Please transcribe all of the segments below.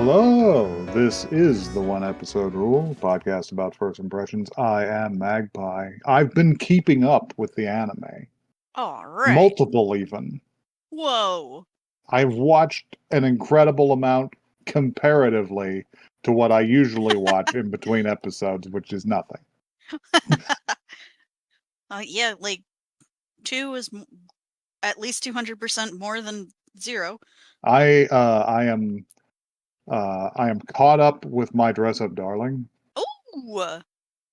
Hello, this is the One Episode Rule podcast about first impressions. I am Magpie. I've been keeping up with the anime, All right. multiple even. Whoa. I've watched an incredible amount comparatively to what I usually watch in between episodes, which is nothing. Yeah, like two is at least 200% more than zero. I am caught up with My Dress Up Darling. Ooh.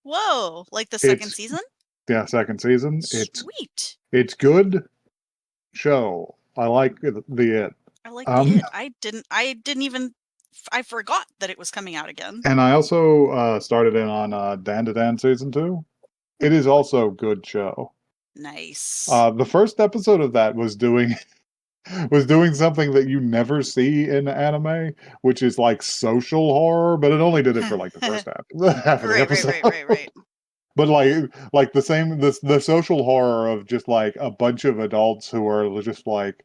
Whoa. Like the second It's season? yeah, second season. Sweet. It's good show. I like the it. I like the Um, it. I didn't even I forgot that it was coming out again. And I also started in on Dan to Dan season 2. It is Ooh. also a good show. Nice. The first episode of that was doing was doing something that you never see in anime, which is like social horror, but it only did it for like the first half of the Right, right, episode. right, right, right. But like the social horror of just like a bunch of adults who are just like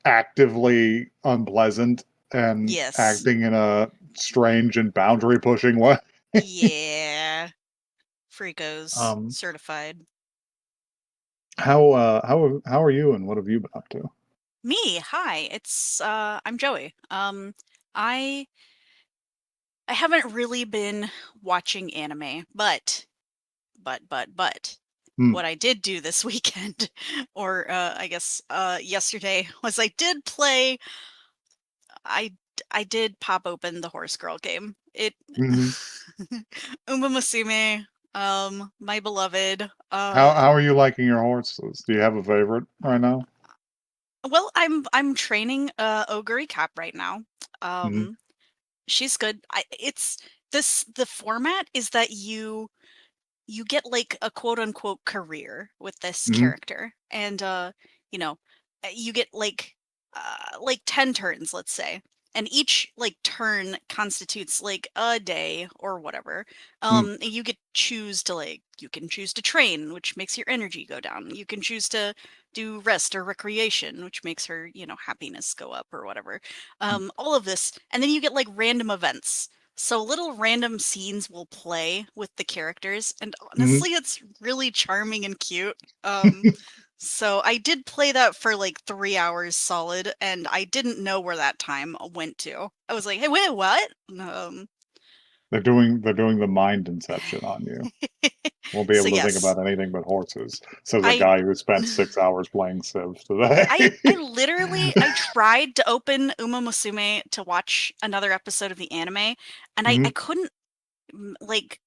actively unpleasant and Yes. acting in a strange and boundary pushing way. Yeah. Freakos. Um, Certified. how are you and what have you been up to? Me, hi. I'm Joey. I I haven't really been watching anime, but Hmm. what I did do this weekend, or I guess yesterday, was I I did pop open the Horse Girl game. It Hmm. Uma Musume, my beloved. How are you liking your horses? Do you have a favorite right now? Well, I'm training Ogre Cap right now. Hmm. Um, she's good. It's the format is that you get like a quote unquote career with this Hmm. character, and you know you get like 10 turns, let's say, and each like turn constitutes like a day or whatever. Hmm. You get choose to like you can choose to train, which makes your energy go down. You can choose to do rest or recreation, which makes her happiness go up or whatever. All of this, and then you get like random events, so little random scenes will play with the characters, and Hmm. honestly, it's really charming and cute. So I did play that for like 3 hours solid, and I didn't know where that time went to. I was like, "Hey, wait, what?" They're doing the mind inception on you. Won't be So able to think yes, about anything but horses. Says a I guy who spent 6 hours playing Civ today. I literally I tried to open Uma Musume to watch another episode of the anime, and I Hmm. couldn't like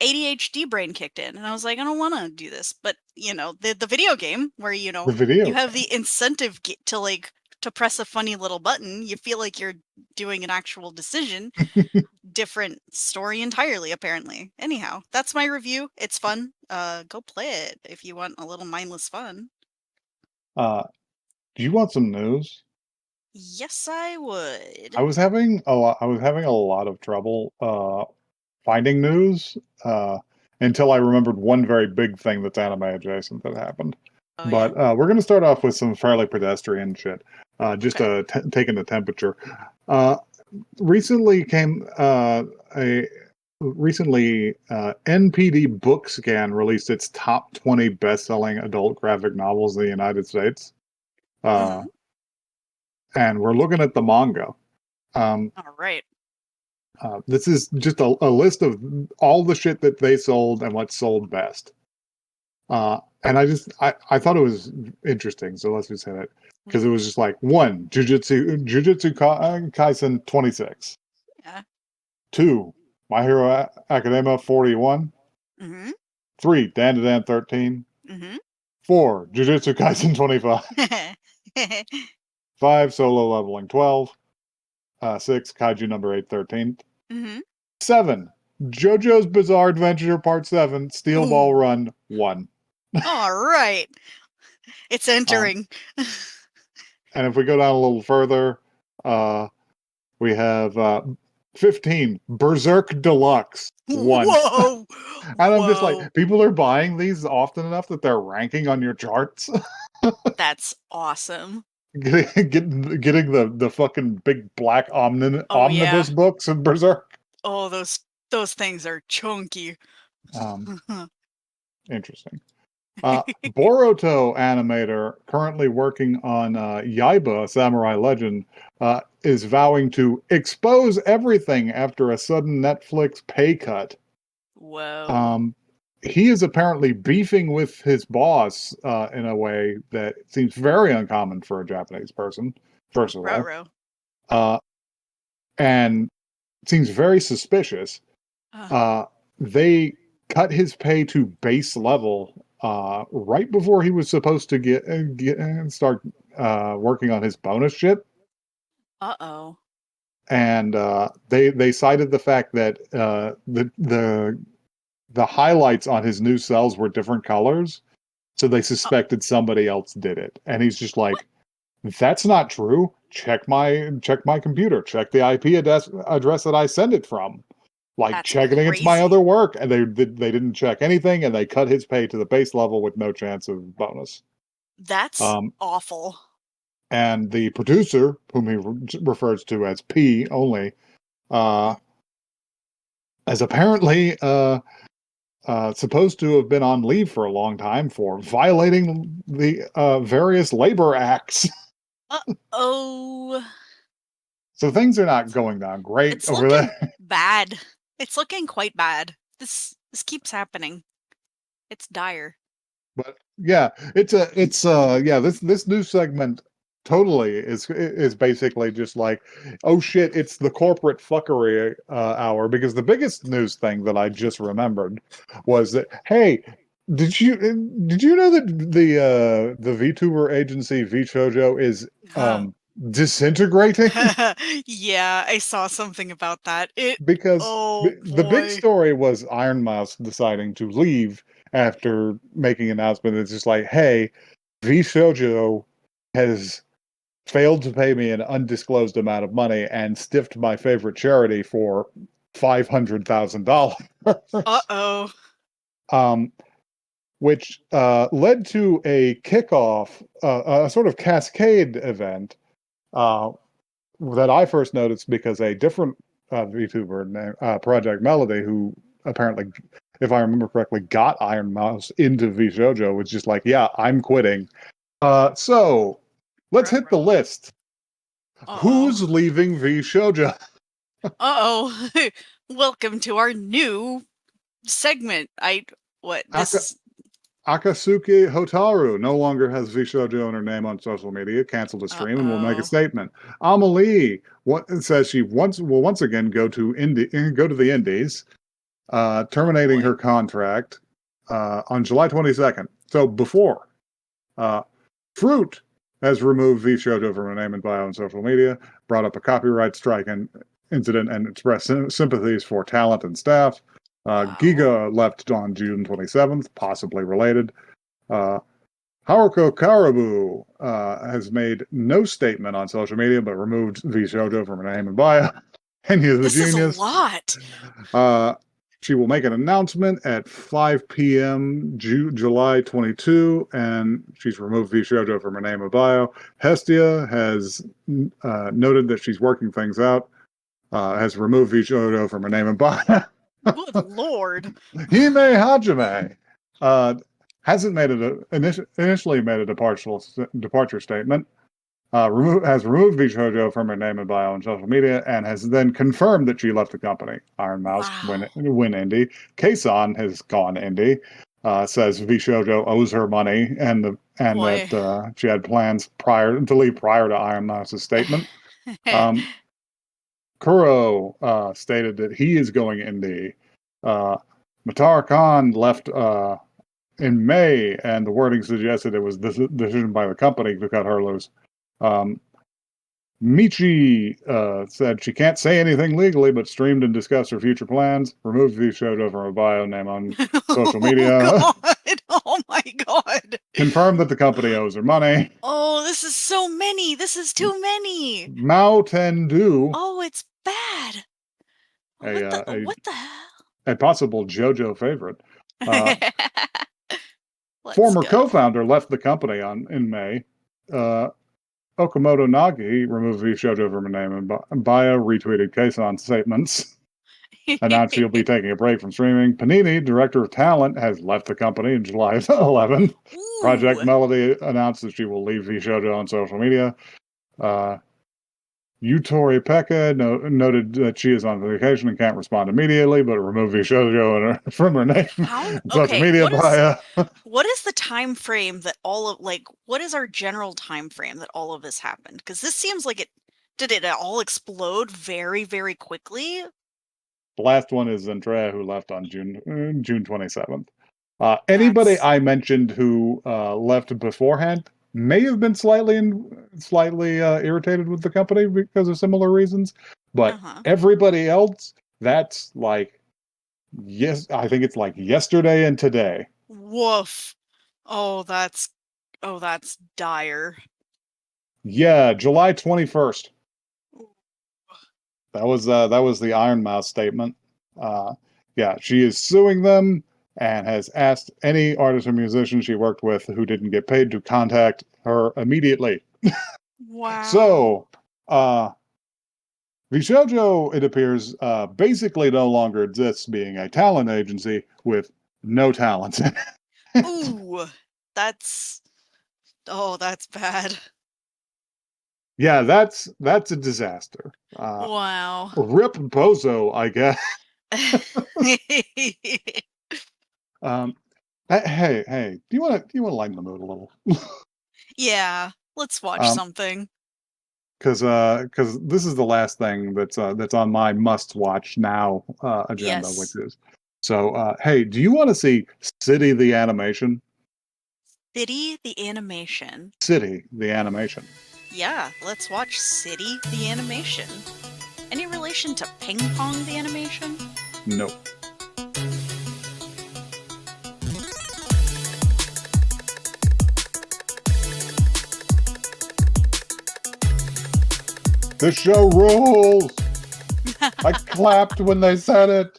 ADHD brain kicked in, and I was like, I don't want to do this. But the video game where The you video have game. the incentive to to press a funny little button, you feel like you're doing an actual decision. Different story entirely, apparently. Anyhow, that's my review. It's fun. Go play it if you want a little mindless fun. Uh, do you want some news? Yes, I I would. was having a lot. I was having a lot of trouble finding news until I remembered one very big thing that's anime adjacent that happened. Oh yeah. But we're going to start off with some fairly pedestrian shit, just Okay. taking the temperature. Uh, recently came a recently NPD Bookscan released its top 20 best-selling adult graphic novels in the United States, uh, Mm-hmm. and we're looking at the manga. Um, All right. this is just a list of all the shit that they sold and what sold best. And I thought it was interesting, so let's just hit it because it was just like one Kaisen 26, Yeah. two My Hero Academia 41, Mm-hmm. three Dan to Dan 13, Mm-hmm. four Jujutsu Kaisen 25, five Solo Leveling 12, six Kaiju number 813, Mm-hmm. seven JoJo's Bizarre Adventure Part 7 Steel Ball Ooh. Run 1. All right. It's Um, entering. and if we go down a little further, uh, we have 15 Berserk Deluxe 1. Whoa. And I'm just like, Whoa. people are buying these often enough that they're ranking on your charts. That's awesome. getting the fucking big black Oh omnibus yeah. books in Berserk. Oh, those things are chunky. Um, Interesting. Boruto animator currently working on Yaiba Samurai Legend is vowing to expose everything after a sudden Netflix pay cut. Whoa. Um, he is apparently beefing with his boss in a way that seems very uncommon for a Japanese person, first of all, Ruh-roh. uh, and seems very suspicious. Uh, Uh, they cut his pay to base level right before he was supposed to start working on his bonus ship, uh-oh. and they cited the fact that the highlights on his new cells were different colors, so they Uh, suspected somebody else did it, and he's just what? like, "That's not true. Check my computer. Check the IP address that I send it from." Like That's checking against my other crazy. work, and they didn't check anything, and they cut his pay to the base level with no chance of bonus. That's Um, awful. and the producer, whom he refers to as P only, uh, is apparently supposed to have been on leave for a long time for violating the various labor acts. Uh-oh. So things are not going down great It's over looking there. bad. It's looking quite bad. This keeps happening. It's dire. But yeah, it's this new segment totally is basically just like, oh shit, it's the corporate fuckery hour, because the biggest news thing that I just remembered was that, hey, did you know that the VTuber agency VShojo is Huh. disintegrating? Yeah, I saw something about that. Because Oh the big boy. story was Iron Mouse deciding to leave after making an announcement that's just like, hey, V Shoujo has failed to pay me an undisclosed amount of money and stiffed my favorite charity for $500,000. Uh-oh. um, which led to a kickoff, a sort of cascade event uh, that I first noticed because a different VTuber named Project Melody, who apparently, if I remember correctly, got Iron Mouse into VShojo, was just like, yeah, I'm quitting. So let's hit the Ruh-roh. list. Uh-oh. Who's leaving VShojo? Uh-oh. Welcome to our new segment. What, this Aka- is... Akatsuki Hotaru no longer has VShojo in her name on social media, canceled a stream, and will make a Uh-oh. statement. Amelie says she will once again go to the Indies, Oh terminating boy. her contract on July 22nd. So before, uh, Fruit has removed V Shoujo from her name and bio on social media, brought up a copyright strike and incident, and expressed sympathies for talent and staff. Wow. Giga left on June 27th, possibly related. Uh, Haruko Karabu has made no statement on social media, but removed V Shoujo from her name and bio. And he's the This is a genius. lot. Uh, she will make an announcement at 5 p.m. July 22, and she's removed V Shoujo from her name and bio. Hestia has noted that she's working things out, has removed V Shoujo from her name and bio. Good lord. Hime Hajime uh, hasn't made initially made a departure statement. Has removed Vichojo from her name and bio on social media, and has then confirmed that she left the company. Iron Mouse Wow. win indie. Kason has gone indie. Says Vishojo owes her money, and Boy. that she had plans prior to leave prior to Iron Mouse's statement. Um, Kuro stated that he is going indie. Uh, Matar Khan left in May, and the wording suggested it was this decision by the company to cut her loose. Um, Michi said she can't say anything legally, but streamed and discussed her future plans. Removed the Shoujo from her bio name on social Oh media. god. Oh my god. Confirmed that the company owes her money. Oh, this is so many. This is too many. Mao Tendu, Oh, it's bad. a, What the uh, a what the hell? a possible JoJo favorite, uh, Let's former go. co-founder, left the company in May. Uh, Okamoto Nagi removed V Shoujo from her name and bio, retweeted Keisan statements, announced she'll be taking a break from streaming. Panini, director of talent, has left the company in July of 11. Project Ooh. Melody announced that she will leave V Shoujo on social media. Yutori Pekka noted that she is on vacation and can't respond immediately, but removed V Shoujo from her name How? and social Okay, media bio. what is the time frame that all of like what is our general time frame that all of this happened? Because this seems like it all explode very, very quickly? The last one is Andrea, who left on June 27th. Anybody That's I mentioned who left beforehand may have been slightly irritated with the company because of similar reasons, but uh-huh. everybody else, that's like yes, I think it's like yesterday and today. Woof. Oh, that's dire. Yeah, July 21st. That was the Iron Mouse statement. Uh, yeah, she is suing them and has asked any artist or musician she worked with who didn't get paid to contact her immediately. Wow. So, Vishojo, it appears, basically no longer exists, being a talent agency with no talent in it. Ooh. That's that's bad. Yeah, that's a disaster. Wow. Rip Bozo, I guess. Um, hey, do you want to lighten the mood a little? Yeah, let's watch Um, something. because this is the last thing that's on my must watch now agenda, which Yes. is so. Hey, do you want to see City the animation? City the animation. City the animation. Yeah, let's watch City the animation. Any relation to Ping Pong the animation? No, the show rules. I clapped when they said it.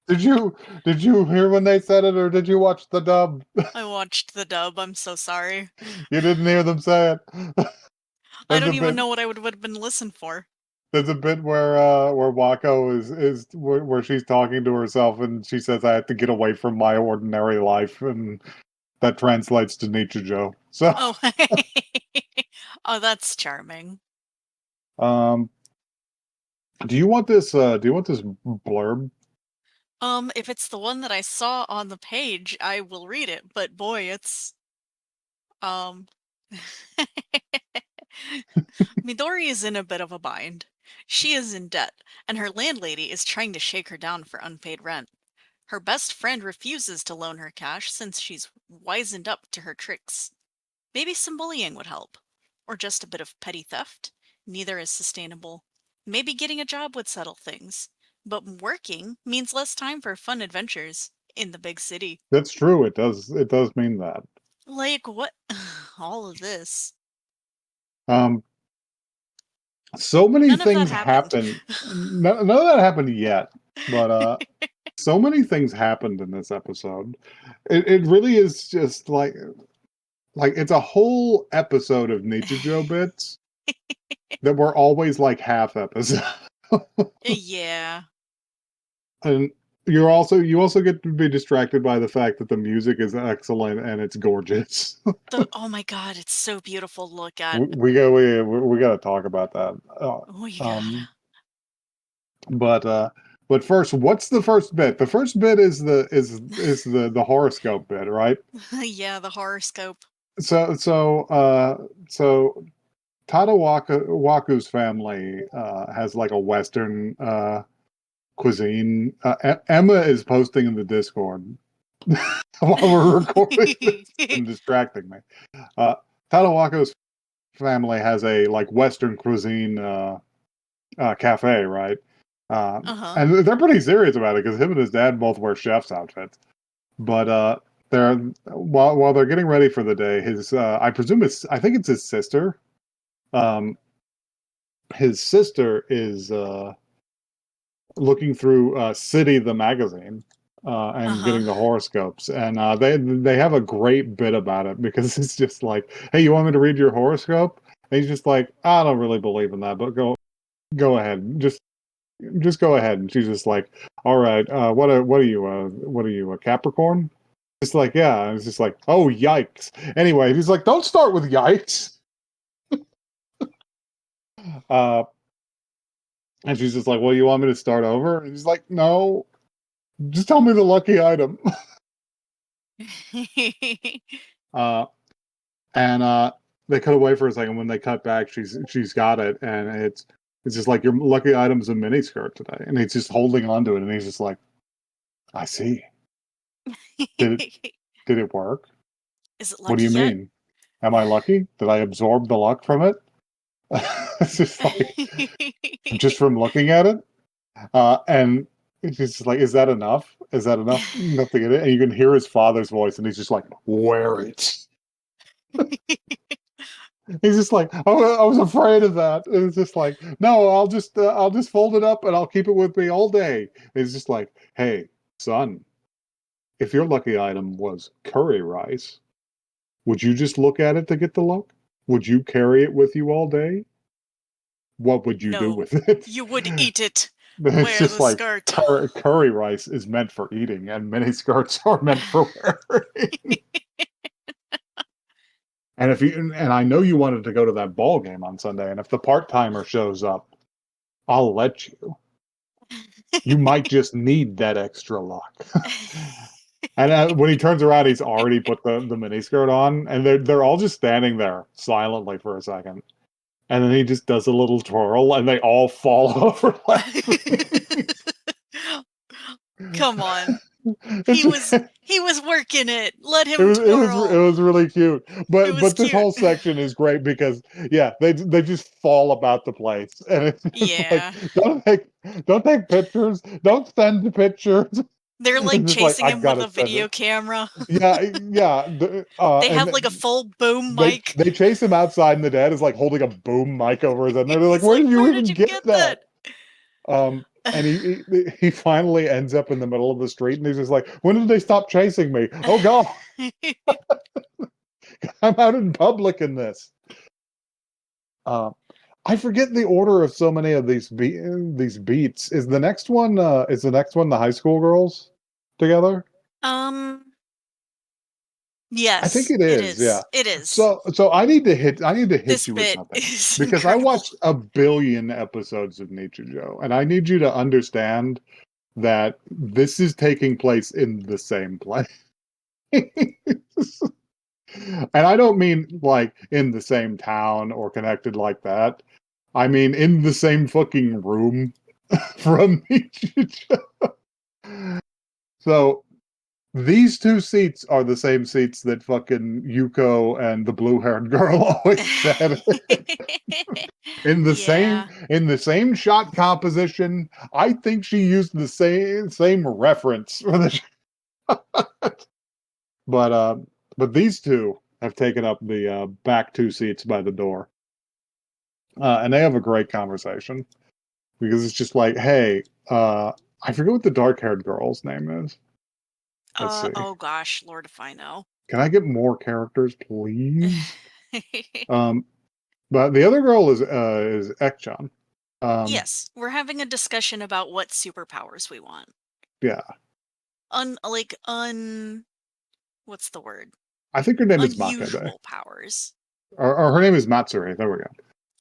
Did you did you hear when they said it, or did you watch the dub? I watched the dub, I'm so sorry. You didn't hear them say it. I There's don't a even bit. know what I would have been listening for. There's a bit where Wako is where she's talking to herself and she says, "I have to get away from my ordinary life," and that translates to Nichijou. So, Oh, oh, that's charming. um, do you want this? Do you want this blurb? If it's the one that I saw on the page, I will read it, but boy, it's um Midori is in a bit of a bind. She is in debt, and her landlady is trying to shake her down for unpaid rent. Her best friend refuses to loan her cash since she's wizened up to her tricks. Maybe some bullying would help. Or just a bit of petty theft. Neither is sustainable. Maybe getting a job would settle things. But working means less time for fun adventures in the big city. That's true. It does. It does mean that. Like, what? All of this. Um, so many None of that things happened. happen. None of that happened yet, but so many things happened in this episode. It really is just like it's a whole episode of Nichijou bits that were always like half episodes. Yeah. And you also get to be distracted by the fact that the music is excellent and it's gorgeous. Oh my god, it's so beautiful to look at. We got to talk about that. Oh yeah. Um, but first, what's the first bit? The first bit is the horoscope bit, right? Yeah, the horoscope. So so so Waku's family has like a Western cuisine. Emma is posting in the Discord while we're recording this and distracting me. Uh, Tadawako's family has a like Western cuisine cafe, right? Uh-huh. And they're pretty serious about it because him and his dad both wear chef's outfits. But they're while they're getting ready for the day, his I think it's his sister. Um, his sister is looking through City the magazine, and Uh-huh. getting the horoscopes. And they have a great bit about it because it's just like, hey, you want me to read your horoscope? And he's just like, I don't really believe in that, but go ahead, just go ahead. And she's just like, all right, what are you, a Capricorn? It's like, yeah. And it's just like, oh, yikes. Anyway, he's like, don't start with yikes. Uh, and she's just like, well, you want me to start over? And he's like, no, just tell me the lucky item. Uh, and they cut away for a second. When they cut back, she's got it, and it's just like, your lucky item's a miniskirt today, and he's just holding on to it, and he's just like, I see. Did it did it work? Is it What do lucky you yet? mean? Am I lucky? Did I absorb the luck from it? It's just like, just from looking at it. And it's just like, is that enough? Is that enough? Nothing in it. And you can hear his father's voice, and he's just like, wear it. He's just like, oh, I was afraid of that. And it's just like, no, I'll just fold it up and I'll keep it with me all day. It's just like, hey, son, if your lucky item was curry rice, would you just look at it to get the luck? Would you carry it with you all day? What would you do No, with it? you would eat it. It's Wear just the like, skirt. curry rice is meant for eating, and mini skirts are meant for wearing. And and I know you wanted to go to that ball game on Sunday, and if the part timer shows up, I'll let you. You might just need that extra luck. And when he turns around, he's already put the miniskirt on, and they're all just standing there silently for a second. And then he just does a little twirl, and they all fall over laughing. Come on. It's He was working it. Let it him was it twirl. was really cute. It was But this cute. whole section is great because, yeah, they just fall about the place, and it's like, Yeah. don't take pictures, don't send pictures. They're like It's just like, chasing I him with gotta a send video it. camera. Yeah, yeah. They have like a And full boom they mic. they chase him outside, and the dad is like holding a boom mic over his head. And they're like, He's where like, did you "Where did even you get get that?" that? And he finally ends up in the middle of the street, and he's just like, when did they stop chasing me? Oh God, I'm out in public in this. Uh, I forget the order of so many of these beats. Is the next one the high school girls together? um, I think yes, it it is, yeah. is. It is. So I need to hit This you with bit something is because I incredible. watched a billion episodes of Nichijou, and I need you to understand that this is taking place in the same place. And I don't mean like in the same town or connected like that. I mean in the same fucking room from Nichijou. So these two seats are the same seats that fucking Yuko and the blue-haired girl always said. Yeah. In the same shot composition. I think she used the same reference for the but these two have taken up the back two seats by the door. And they have a great conversation because it's just like, hey, I forget what the dark-haired girl's name is. Let's see. Oh gosh, Lord if I know. Can I get more characters, please? Um, but the other girl is Ekchan. Yes, we're having a discussion about what superpowers we want. Yeah, What's the word? I think her name is Makebe, Unusual powers. or her name is Matsuri. There we go.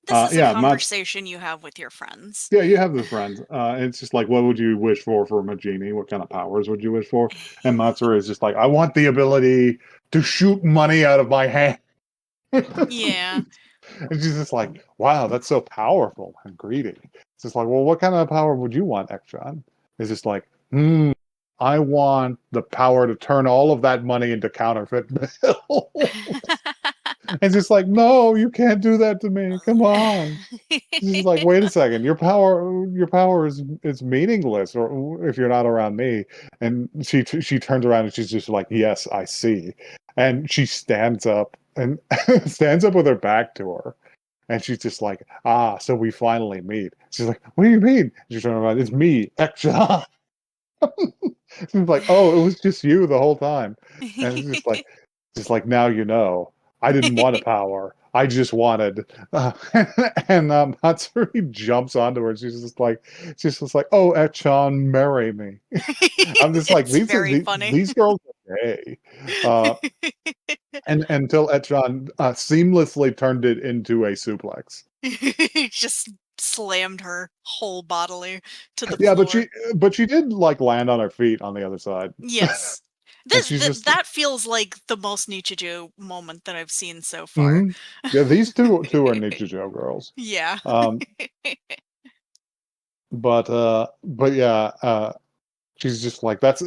This is a Yeah, conversation you have with your friends. Yeah, you have the friends. It's just like, what would you wish for from a genie? What kind of powers would you wish for? And Matsuri is just like, I want the ability to shoot money out of my hand. Yeah. And she's just like, wow, that's so powerful and greedy. It's just like, well, what kind of power would you want, Ekstron? It's just like, I want the power to turn all of that money into counterfeit bills. It's just like, no, you can't do that to me. Come on. She's like, wait a second, your power is meaningless, or if you're not around me. And she turns around and she's just like, yes, I see. And she stands up and stands up with her back to her. And she's just like, ah, so we finally meet. She's like, what do you mean? She's turning around, it's me, Ekja. She's like, oh, it was just you the whole time. And it's just like now you know. I didn't want a power. I just wanted. And Matsuri jumps onto her. She's just like, oh, Echan, marry me. I'm just like, It's very funny. these girls are gay. Uh, and until Echan seamlessly turned it into a suplex. He just slammed her whole bodily to the Yeah, floor. but she did like land on her feet on the other side. Yes. And This she's just that feels like the most Nichijou moment that I've seen so far. mhm. Yeah, these two are Nichijou girls. Yeah. Um, but yeah, she's just like that's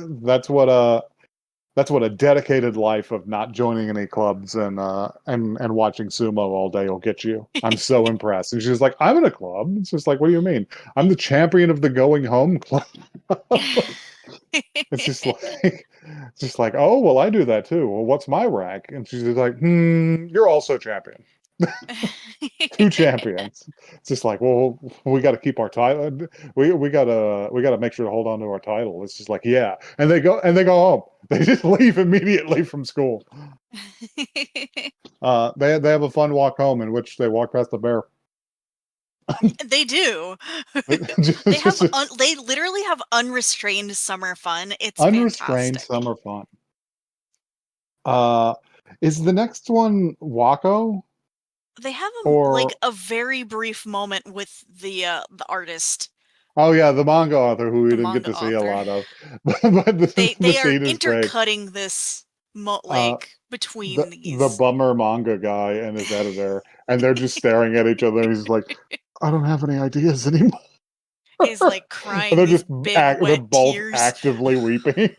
what a dedicated life of not joining any clubs and watching sumo all day will get you. I'm so impressed. And she's like, I'm in a club. It's just like, what do you mean? I'm the champion of the going home club. It's just like, oh well, I do that too. Well, what's my rank? And she's just like, you're also champion. Two champions. It's just like, well, we got to keep our title. We gotta make sure to hold on to our title. It's just like, yeah, and they go home. They just leave immediately from school. They have a fun walk home in which they walk past the bear. They do. They literally have unrestrained summer fun. It's Unrestrained fantastic. summer fun. Uh, is the next one Wako They have like or a very brief moment with the artist, oh yeah, the manga author who we the didn't get manga to see a author. lot of, but the They are scene is great. intercutting this Uh, like the between the these. bummer manga guy and his editor, and they're just staring at each other. He's like, I don't have any ideas anymore. Is like And crying these big they're wet both tears. actively weeping.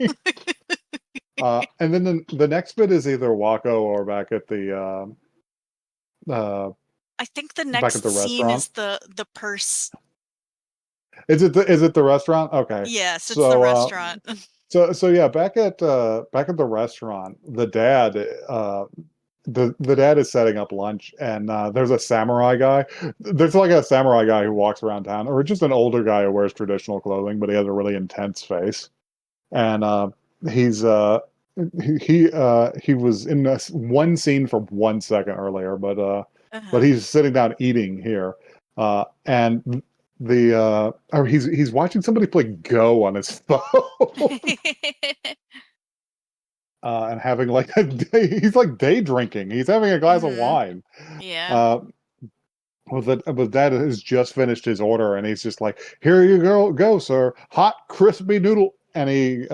And then the next bit is either Wako or uh, I think the back at next the scene restaurant. is the purse. Is it the restaurant? Okay. Yes, it's the So restaurant. so yeah, back at the restaurant, the dad is setting up lunch, and there's a samurai guy. There's like a samurai guy who walks around town, or just an older guy who wears traditional clothing, but he has a really intense face. And he's he was in this one scene for 1 second earlier, but Uh-huh. he's sitting down eating here, and or he's watching somebody play Go on his phone. And having like he's like day drinking. He's having a glass of Hmm. wine. Yeah. Uh, but dad has just finished his order, and he's just like, "Here you go, sir, hot crispy noodle." And he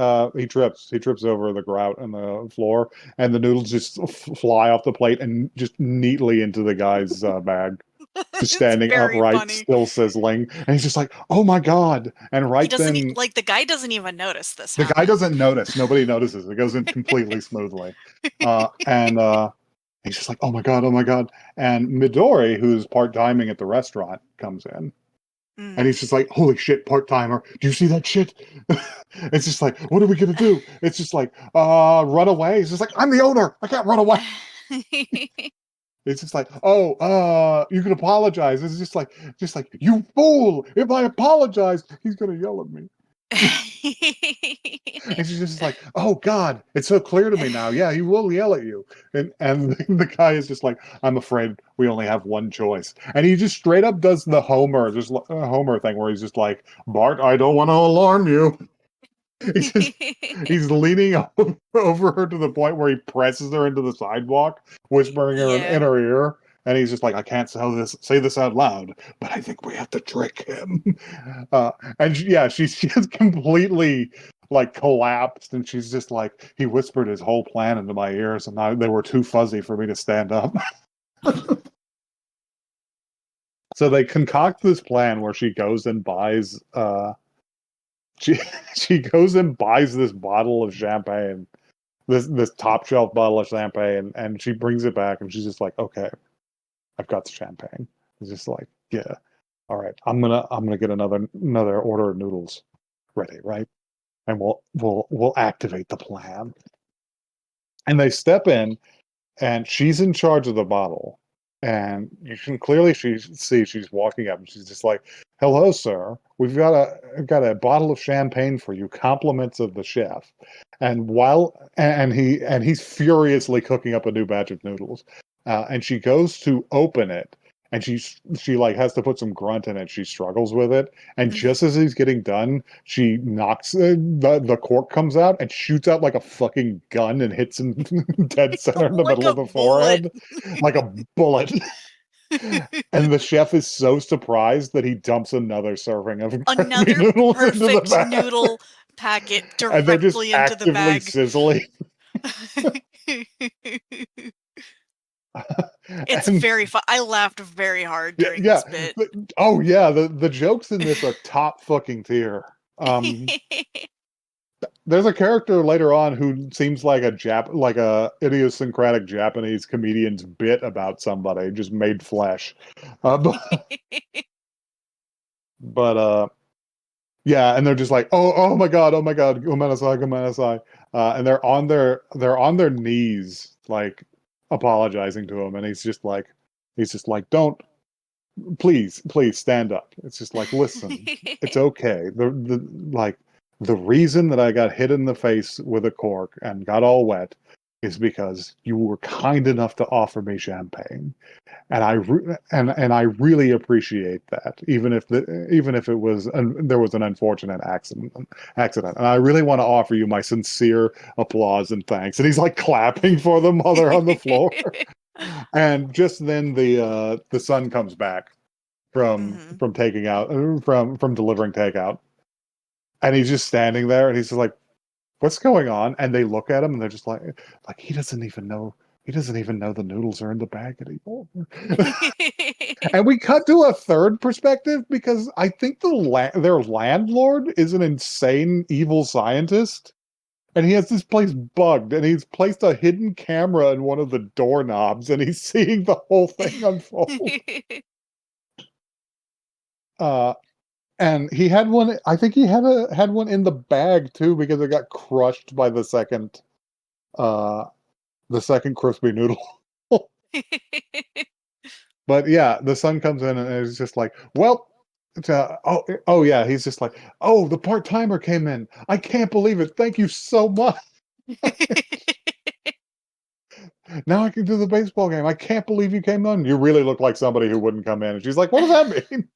trips over the grout on the floor, and the noodles just fly off the plate and just neatly into the guy's bag, just It's standing very upright, funny. still sizzling. And he's just like, "Oh my god!" And He right doesn't then, like the guy doesn't even notice this the guy happens. doesn't notice. Nobody notices. It goes in completely smoothly. And he's just like, oh my God, oh my God. And Midori, who's part-timing at the restaurant, comes in. And Mm. he's just like, holy shit, part-timer. Do you see that shit? It's just like, what are we gonna do? It's just like, run away. It's just like, I'm the owner. I can't run away. It's just like, oh, you can apologize. It's just like, you fool. If I apologize, he's gonna yell at me. And she's just like, "Oh God, it's so clear to me now. Yeah, he will yell at you." And the guy is just like, "I'm afraid we only have one choice." And he just straight up does the Homer thing where he's just like, "Bart, I don't want to alarm you." He's just he's leaning over her to the point where he presses her into the sidewalk, whispering in Yeah. her ear. And he's just like, I can't say this out loud, but I think we have to trick him. And yeah, she has completely like collapsed, and she's just like, he whispered his whole plan into my ears, and they were too fuzzy for me to stand up. So they concoct this plan where she goes and buys she she goes and buys this bottle of champagne, this top shelf bottle of champagne, and she brings it back, and she's just like, okay, I've got the champagne. It's just like, yeah, all right, I'm gonna get another order of noodles ready, right? And we'll activate the plan. And they step in, and she's in charge of the bottle, and you can clearly see she's walking up, and she's just like, "Hello, sir. We've got a bottle of champagne for you, compliments of the chef." And he's furiously cooking up a new batch of noodles, and she goes to open it, and she like has to put some grunt in it. She struggles with it, and just as he's getting done, she knocks the cork comes out and shoots out like a fucking gun and hits him dead center in the Like middle a of the bullet. forehead, like a bullet. And the chef is so surprised that he dumps another serving of crispy Another noodles into the perfect bag, noodle packet and they're just directly into the actively bag. sizzling. It's And very fun. I laughed very hard yeah, during yeah. this bit. Oh yeah, the jokes in this are top fucking tier. There's a character later on who seems like like a idiosyncratic Japanese comedian's bit about somebody just made flesh. But, but yeah, and they're just like, oh my god, gomenasai, gomenasai. And they're on their knees, like apologizing to him, and he's just like, don't, please stand up. It's just like, listen, it's okay. Like the reason that I got hit in the face with a cork and got all wet is because you were kind enough to offer me champagne, and I really appreciate that, even if it was there was an unfortunate accident, and I really want to offer you my sincere applause and thanks. And he's like clapping for them while they're on the floor. And just then the son comes back Mhm. from taking out from delivering takeout, and he's just standing there, and he's just like, "What's going on?" And they look at him, and they're just like he doesn't even know the noodles are in the bag anymore. And we cut to a third perspective because I think their landlord is an insane evil scientist, and he has this place bugged, and he's placed a hidden camera in one of the doorknobs, and he's seeing the whole thing unfold. Uh, and he had one. I think he had one in the bag too because it got crushed by uh, the second crispy noodle. But yeah, the son comes in and is just like, well, oh yeah, he's just like, oh, the part timer came in. I can't believe it. Thank you so much. Now I can do the baseball game. I can't believe you came on. You really look like somebody who wouldn't come in. And she's like, what does that mean?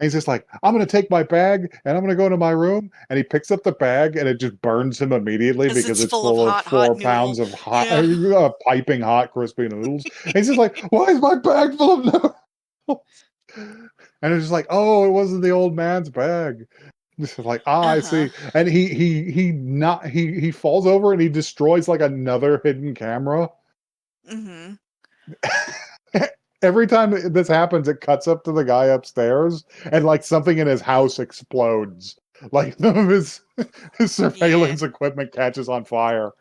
And he's just like, I'm going to take my bag and I'm going to go to my room. And he picks up the bag and it just burns him immediately Because because it's it's full of full of hot 4 pounds noodle. of hot, Yeah. piping hot crispy noodles. And he's just like, why is my bag full of noodles? And it's just like, oh, it wasn't the old man's bag. This is like, I Uh-huh. see. And he falls over and he destroys like another hidden camera. Mhm. Every time this happens, it cuts up to the guy upstairs, and like something in his house explodes. Like some of his Yeah. surveillance equipment catches on fire.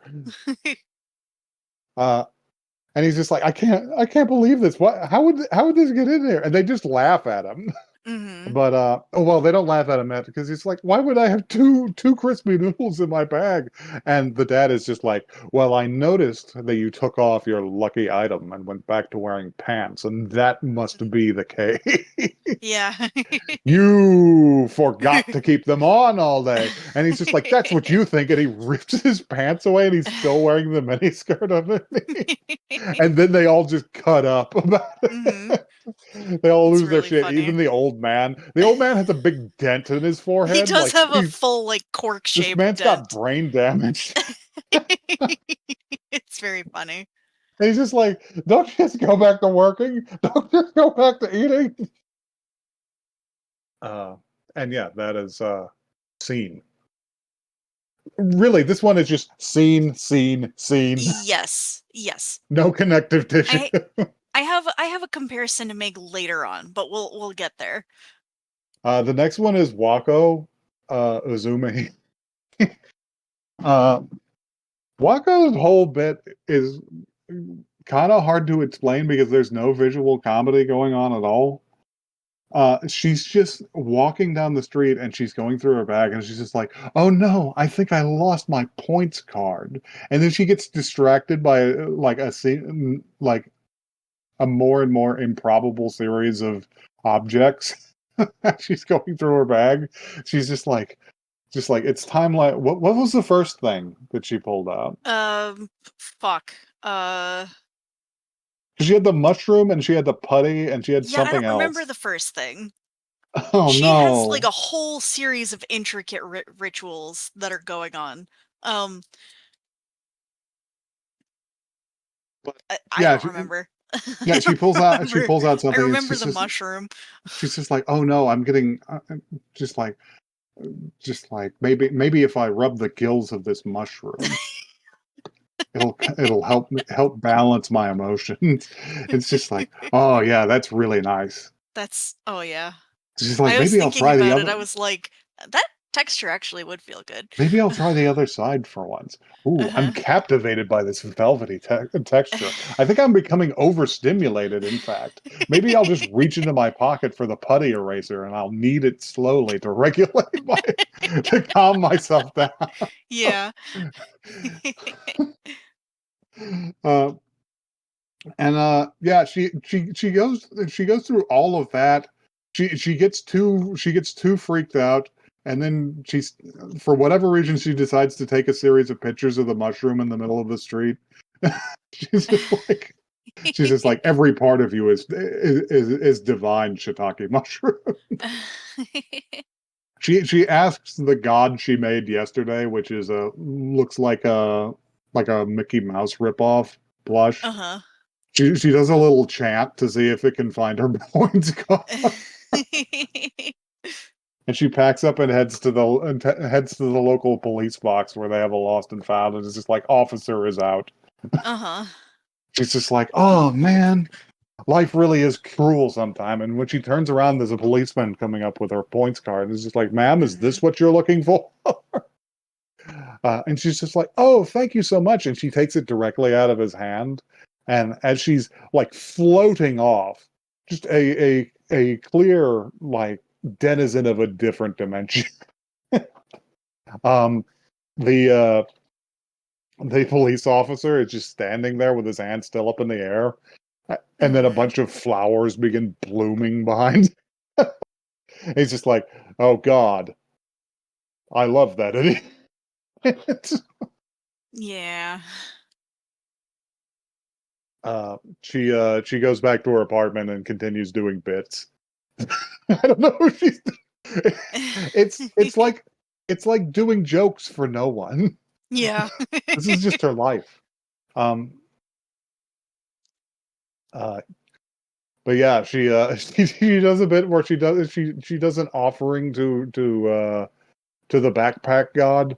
Uh, and he's just like, I can't believe this. What? How would this get in there? And they just laugh at him. Mhm. But oh well, they don't laugh at him because he's like, why would I have two crispy noodles in my bag? And the dad is just like, well, I noticed that you took off your lucky item and went back to wearing pants, and that must be the case. Yeah. You forgot to keep them on all day. And he's just like, that's what you think. And he rips his pants away and he's still wearing the miniskirt underneath. And then they all just cut up about Mhm. it. They all It's lose their really shit. funny. Even the old man. The old man has a big dent in his He forehead. does Like have a he's full, like, this cork-shaped man's got dent. brain damage. It's very funny. And he's just like, don't just go back to working. Don't just go back to eating. Uh, and yeah, that is scene. Really, this one is just scene. Yes. Yes. No connective tissue. I I have a comparison to make later on, but we'll get there. The next one is Wako Uzumi. Uh, Wako's whole bit is kind of hard to explain because there's no visual comedy going on at all. She's just walking down the street and she's going through her bag and she's just like, "Oh no, I think I lost my points card." And then she gets distracted by like a scene, like a more and more improbable series of objects. She's going through her bag. She's just like it's time. Like what was the first thing that she pulled out? Fuck. She had the mushroom and she had the putty and she had Yeah, I something don't remember else. the first thing. Oh She has like no! a whole series of intricate rituals that are going on. Um, But I yeah, don't remember. yeah, I don't she remember. pulls out I something. It's remember the just mushroom. she's just like, oh no, I'm getting just like just like maybe if I rub the gills of this mushroom, it'll help balance my emotions. It's just like, oh yeah, that's really nice. Oh yeah. It's just I like was maybe I'll thinking try the about it. other. I was like, that texture actually would feel good. Maybe I'll try the other side for once. Ooh, I'm Uh-huh. captivated by this velvety texture. I think I'm becoming overstimulated, in fact. Maybe I'll just reach into my pocket for the putty eraser and I'll knead it slowly to regulate to calm myself down. Yeah. Uh, and yeah, she goes through all of that. She gets too freaked out, and then she's for whatever reason she decides to take a series of pictures of the mushroom in the middle of the street. she's just like she's just like every part of you is divine shiitake mushroom. She asks the god she made yesterday, which is a looks like a Mickey Mouse ripoff blush. Uh-huh. She does a little chant to see if it can find her points card, and she packs up and heads to the local police box where they have a lost and found, and it's just like officer is out. Uh-huh. She's just like, oh man, life really is cruel sometime. And when she turns around, there's a policeman coming up with her points card, and it's just like, ma'am, is Mhm. this what you're looking for? And she's just like, oh, thank you so much, and she takes it directly out of his hand, and as she's like floating off, just a clear like denizen of a different dimension. um the the police officer is just standing there with his hand still up in the air, and then a Mhm. bunch of flowers begin blooming behind. He's just like, oh god, I love that idiot. Yeah. She goes back to her apartment and continues doing bits. I don't know if she's it's it's like doing jokes for no one. Yeah. This is just her life. Um uh but yeah, she does a bit where she does an offering to the backpack god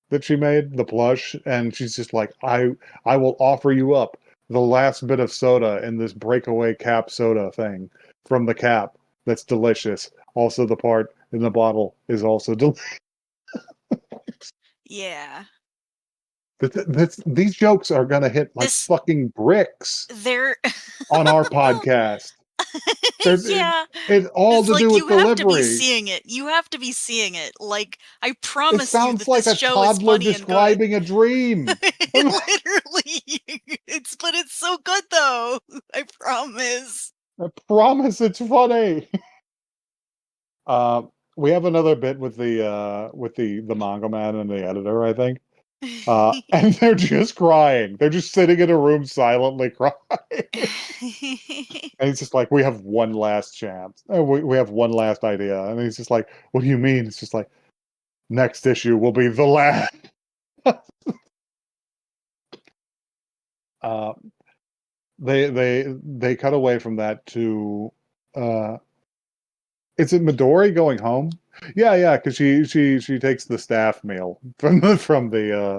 that she made, the plush, and she's just like, I will offer you up the last bit of soda in this breakaway cap soda thing from the cap that's delicious. Also, the part in the bottle is also delicious. Yeah. These jokes are gonna hit like This fucking bricks they're on our podcast. yeah. It's all It's to do like with you have to be delivery. seeing it. You have to be seeing it. Like I It promise you sounds that like this a show is toddler funny and good. describing a dream. Literally. It's so good though. I promise. I promise it's funny. Uh, we have another bit with the manga man and the editor, I think. And they're just crying. They're just sitting in a room silently crying. And he's just like, we have one last chance. We have one last idea. And he's just like, what do you mean? It's just like, next issue will be the last. uh, they cut away from that to uh, is it Midori going home? Yeah, yeah, because she takes the staff meal from the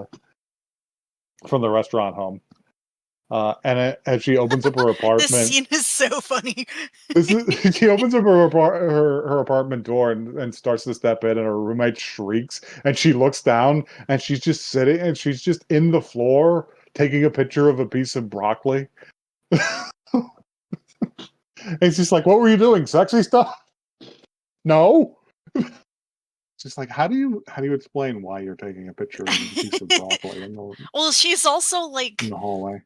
restaurant home. As she opens up her This apartment, scene is so funny. she opens up her apartment door and starts to step in, and her roommate shrieks, and she looks down, and she's just sitting, and she's just in the floor taking a picture of a piece of broccoli. And it's just like, what were you doing? Sexy stuff? No. It's just like, how do you explain why you're taking a picture of a piece of broccoli Well, she's also in the hallway?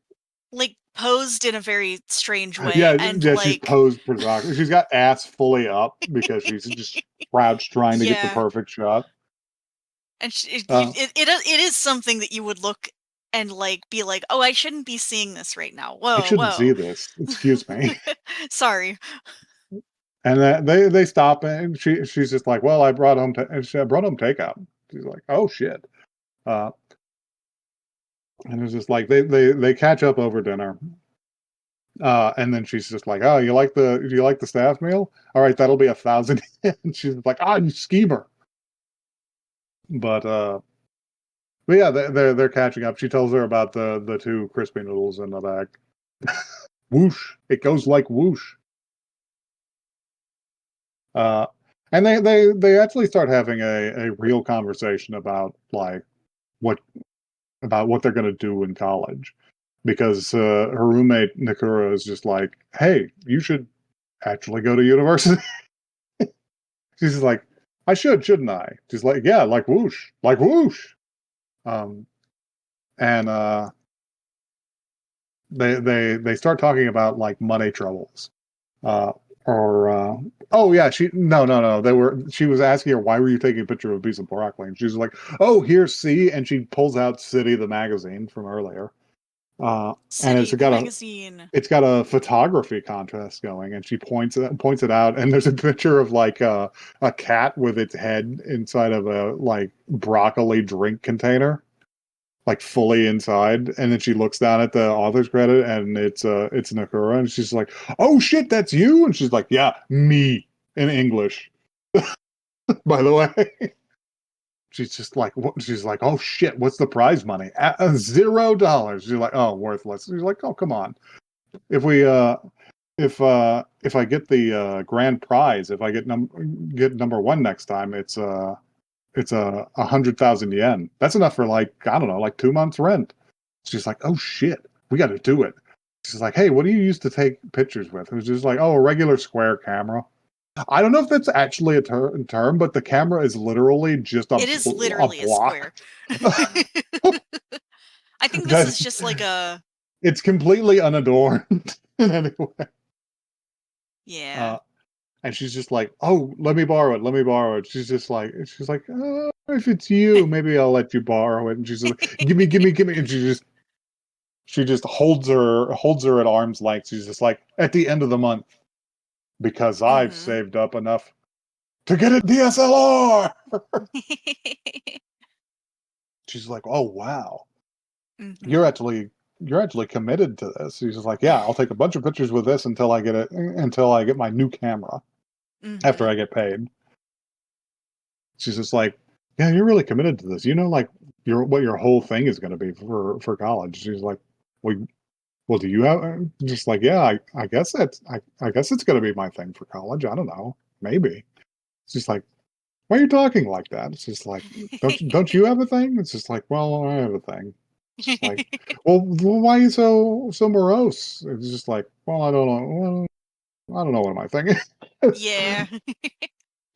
like posed in a very strange way, Yeah, and yeah, she's like, posed provocatively. She's got ass fully up because she's just crouched trying to get the yeah, perfect shot. and Uh, it is something that you would look and like be like, oh, I shouldn't be seeing this right now. I Whoa, shouldn't see whoa, this. Excuse me. sorry. And they stop and she's just like, well, I brought home takeout. She's like, oh shit. Uh, and it's just like they catch up over dinner. And then she's just like, oh, do you like the staff meal? All right, that'll be 1,000. And she's like, ah, you schemer. But yeah, they're catching up. She tells her about the two crispy noodles in the bag. Whoosh! It goes like whoosh. Uh, and they actually start having a real conversation about like what what they're going to do in college, because her roommate Nakura is just like, hey, you should actually go to university. She's just like, I shouldn't I? She's like, yeah, like whoosh, like whoosh. Um, and they start talking about like money troubles. Uh, or oh yeah, no. She was asking her, why were you taking a picture of a piece of broccoli? And she's like, oh, here's C, and she pulls out City the magazine from earlier. And City, the magazine. it's got a photography contest going, and she points it out, and there's a picture of like a cat with its head inside of a like broccoli drink container, like fully inside. And then she looks down at the author's credit, and it's Nakura, and she's like, oh shit, that's you. And she's like, yeah, me, in English, by the way. She's just like, she's like, oh shit, what's the prize money? $0. She's like, oh, worthless. She's like, oh, come on. If we if I get the grand prize, if I get number one next time, it's 100,000 yen. That's enough for like, I don't know, like 2 months rent. She's like, oh shit, we got to do it. She's like, hey, what do you use to take pictures with? It was just like, oh, a regular square camera. I don't know if that's actually a term, but the camera is literally just It is a literally a block. square. I think this That is just like a, it's completely unadorned in any way. yeah. Uh, and she's just like, "Oh, let me borrow it. Let me borrow it." She's like, if it's you, maybe I'll let you borrow it. And she's like, give me." And she just holds her at arm's length. She's just like, at the end of the month, because I've Hmm. saved up enough to get a DSLR. She's like, "Oh wow, you're Hmm. actually you're actually committed to this." She's just like, "Yeah, I'll take a bunch of pictures with this until I get my new camera after Hmm. I get paid." She's just like, "Yeah, you're really committed to this. You know, like what your whole thing is going to be for college." She's like, "Well, well, do you have?" Just like, "Yeah, I guess I guess it's going to be my thing for college. I don't know, maybe." She's like, "Why are you talking like that?" It's just like, don't you have a thing?" It's just like, "Well, I have a thing." It's like, well, why are you so morose? It's just like, well, I don't know. Well, I don't know what my thing is. Yeah.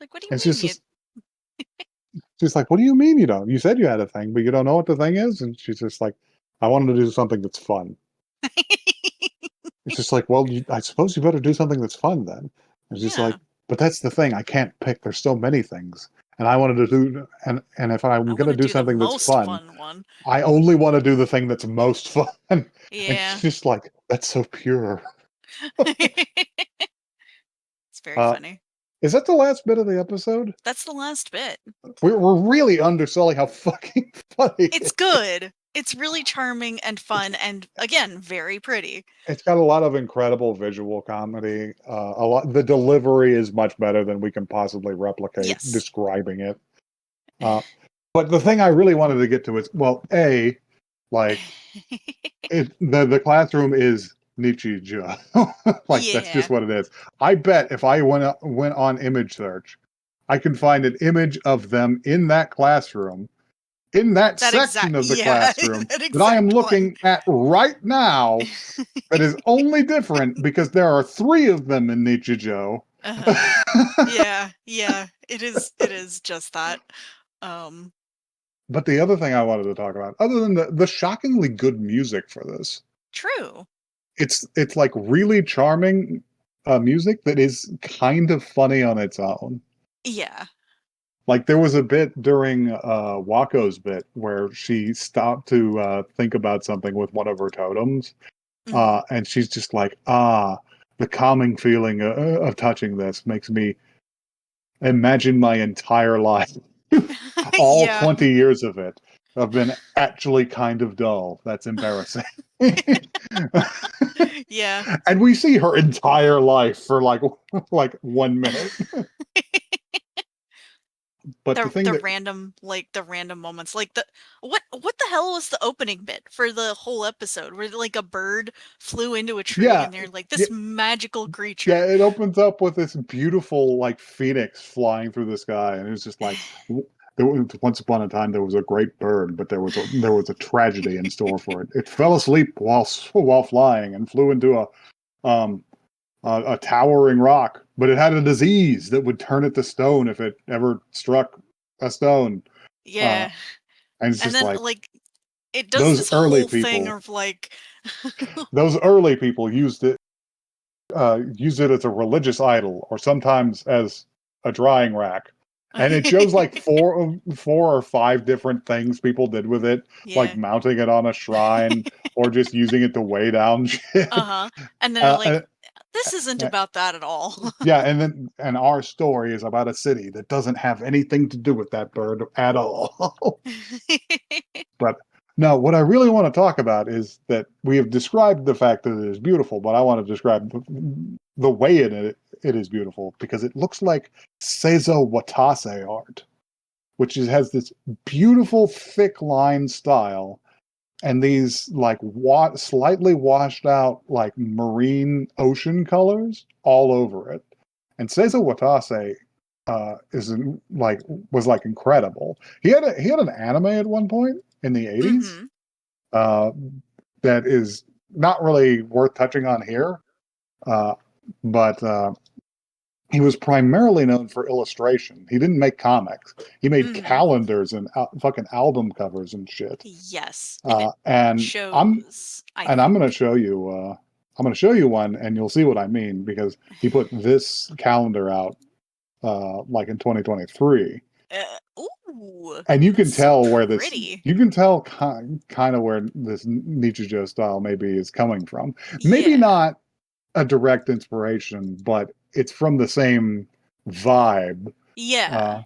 Like, what do you It's mean you? just she's like, what do you mean you don't? You said you had a thing, but you don't know what the thing is? And she's just like, I wanted to do something that's fun. It's just like, well, I suppose you better do something that's fun then. It's just like, Yeah. but that's the thing. I can't pick. There's so many things. And I wanted to do, and if I I'm going want to to do do the something that's most fun, fun one. I only want to do the thing that's most fun. And she's Yeah. just like, that's so pure. It's very Uh, funny. is that the last bit of the episode? That's the last bit. We're really underselling how fucking funny It's it is. good. It's really charming and fun and again, very pretty. It's got a lot of incredible visual comedy. A lot. The delivery is much better than we can possibly replicate Yes. describing it. Uh, but the thing I really wanted to get to is, well, a like the classroom is Nichijou. Like that's Yeah. just what it is. I bet if I went on image search, I can find an image of them in that classroom, in that That section exact of the yeah, classroom that that I am exact one. looking at right now, that is only different because there are three of them in Nichijou. Uh-huh. Yeah, yeah. It is just that. Um, But the other thing I wanted to talk about, other than the shockingly good music for this, True. it's like really charming music that is kind of funny on its own. Yeah. Like there was a bit during Wako's bit where she stopped to think about something with one of her totems, Mhm. and she's just like, ah, the calming feeling of touching this makes me imagine my entire life. All Yeah. 20 years of it have been actually kind of dull. That's embarrassing. Yeah. And we see her entire life for like 1 minute. But the thing The that random the random moments. Like what the hell was the opening bit for the whole episode? Where like a bird flew into a tree yeah, and they're like yeah, this magical yeah, creature. it opens up with this beautiful like phoenix flying through the sky, and it's just like there was, once upon a time there was a great bird, but there was a tragedy in store for it. It fell asleep while flying and flew into um a towering rock, but it had a disease that would turn it to stone if it ever struck a stone. Uh, Yeah. and it's And just then like like it does those this early whole thing people, of like those early people used it as a religious idol or sometimes as a drying rack. And it shows like four or five different things people did with it, like yeah. mounting it on a shrine or just using it to weigh down shit. Uh-huh. And then they're Uh, like this isn't about that at all. yeah, and our story is about a city that doesn't have anything to do with that bird at all. But no, what I really want to talk about is that we have described the fact that it is beautiful, but I want to describe the way it is beautiful because it looks like Seizo Watase art, which has this beautiful thick line style and these like slightly washed out like marine ocean colors all over it. And Seizo Watase is like was like incredible. He had an anime at one point in the 80s Mhm. uh, that is not really worth touching on here, uh, but he was primarily known for illustration. He didn't make comics. He made Mhm. calendars and fucking album covers and shit. Yes. And it Uh, and I'm shows, I and I'm going to think. show you. I'm going to show you one, and you'll see what I mean because he put this calendar out like in 2023, Ooh, and you that's can so tell where this. pretty. You can tell kind of where this Nichijou style maybe is coming from. Maybe Yeah. not a direct inspiration, but it's from the same vibe, Yeah. uh,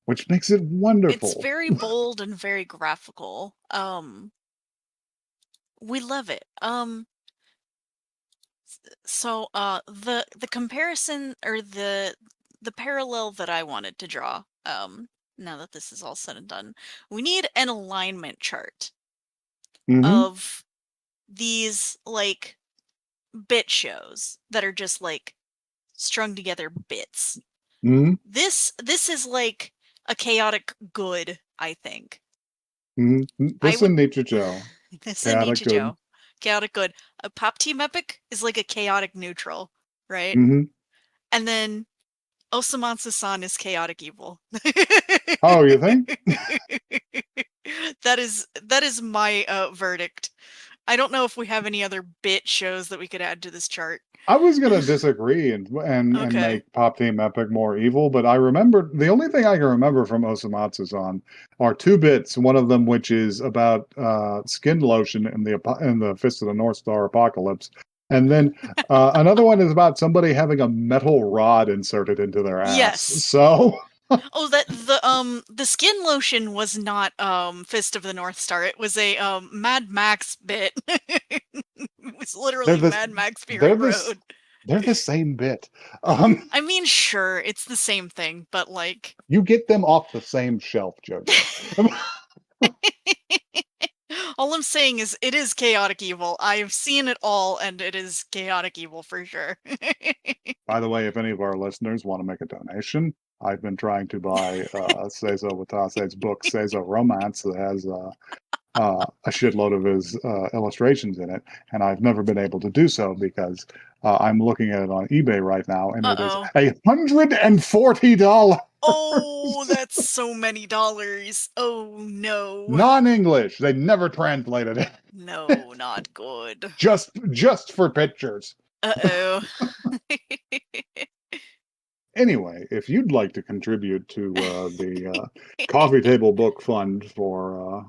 which makes it It's wonderful. very bold and very graphical. We love it. So the comparison or the parallel that I wanted to draw, now that this is all said and done, we need an alignment chart Hmm. of these like bit shows that are just like strung together bits. Hmm. This is like a chaotic good, I think. Hmm. I This would in Nichijou, this is chaotic good. Nichijou. Chaotic good. A Pop Team Epic is like a chaotic neutral, right? Hmm. And then Osamatsu-san is chaotic evil. Oh, you think? That is my verdict. I don't know if we have any other bit shows that we could add to this chart. I was gonna disagree and Okay. make Pop Team Epic more evil, but I remember the only thing I can remember from Osamatsu-san are two bits. One of them, which is about skin lotion in the Fist of the North Star apocalypse, and then another one is about somebody having a metal rod inserted into their ass. Yes. So Oh, that the skin lotion was not Fist of the North Star. It was a Mad Max bit. It was they're literally this Mad Max Fury they're this Road. they're the same bit. I mean, sure, it's the same thing, but like You get them off the same shelf, Jojo. all I'm saying is it is chaotic evil. I've seen it all and it is chaotic evil for sure. By the way, if any of our listeners want to make a donation, I've been trying to buy Seizo Watase's book, Seizo Romance, that has a shitload of his illustrations in it, and I've never been able to do so because I'm looking at it on eBay right now, and it is Uh-oh. $140. Oh, that's so many dollars. Oh, no. Non-English. They never translated it. No, not good. Just for pictures. Uh-oh. Anyway, if you'd like to contribute to the coffee table book fund for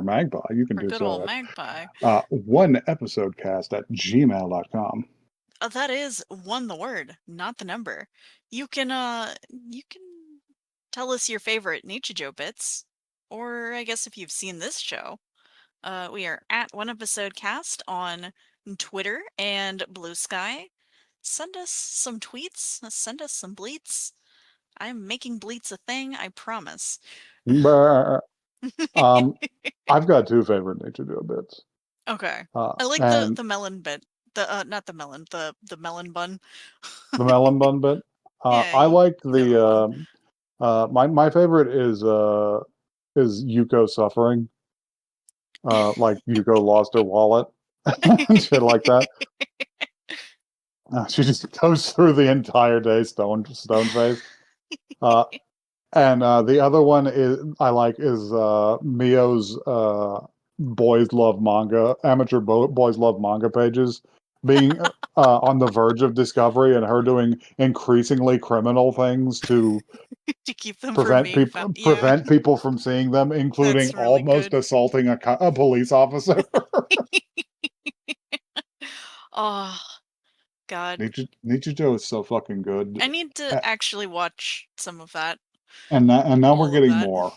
Magpie, you can For do good old so Magpie. at oneepisodecast@gmail.com. That is one the word, not the number. You can tell us your favorite Nichijou bits, or I guess if you've seen this show. We are at One Episode Cast on Twitter and Blue Sky. Send us some tweets, send us some bleats. I'm making bleats a thing, I promise. Um, I've got two favorite nature do bits. Okay. I like And the melon bit. The not the melon, the melon bun. the melon bun bit. Yeah, I like you know the one. my favorite is Yuko suffering. Like Yuko lost her wallet. Shit like that. She just goes through the entire day stone face. Uh, and the other one is Mio's boys love manga boys love manga pages being on the verge of discovery, and her doing increasingly criminal things to To keep them from being found. Yeah, prevent people from seeing them, including that's really almost good. assaulting a police officer. Oh, God. Nichijou is so fucking good. I need to actually watch some of that. And now we're All of getting that. more.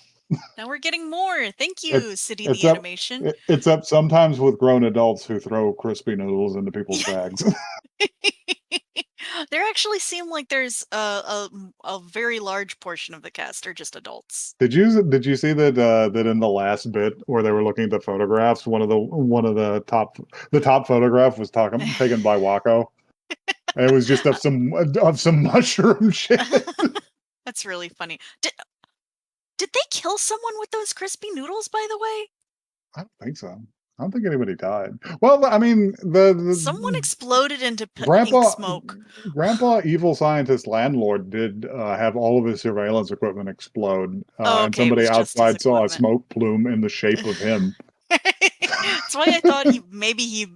Now we're getting more. Thank It you, City it's the up Animation. it's up sometimes with grown adults who throw crispy noodles into people's bags. There actually seem like there's a very large portion of the cast are just adults. Did you see that in the last bit where they were looking at the photographs, one of the top photograph was taken by Wako. And it was just of some mushroom shit. That's really funny. Did they kill someone with those crispy noodles, by the way? I don't think so. I don't think anybody died. Well, I mean, Someone exploded into pink Grandpa smoke. Grandpa evil scientist landlord did have all of his surveillance equipment explode, Oh, and okay, it somebody was just his outside saw a equipment. smoke plume in the shape of him. That's why I thought he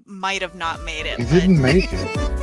might have not made it, He but didn't make it.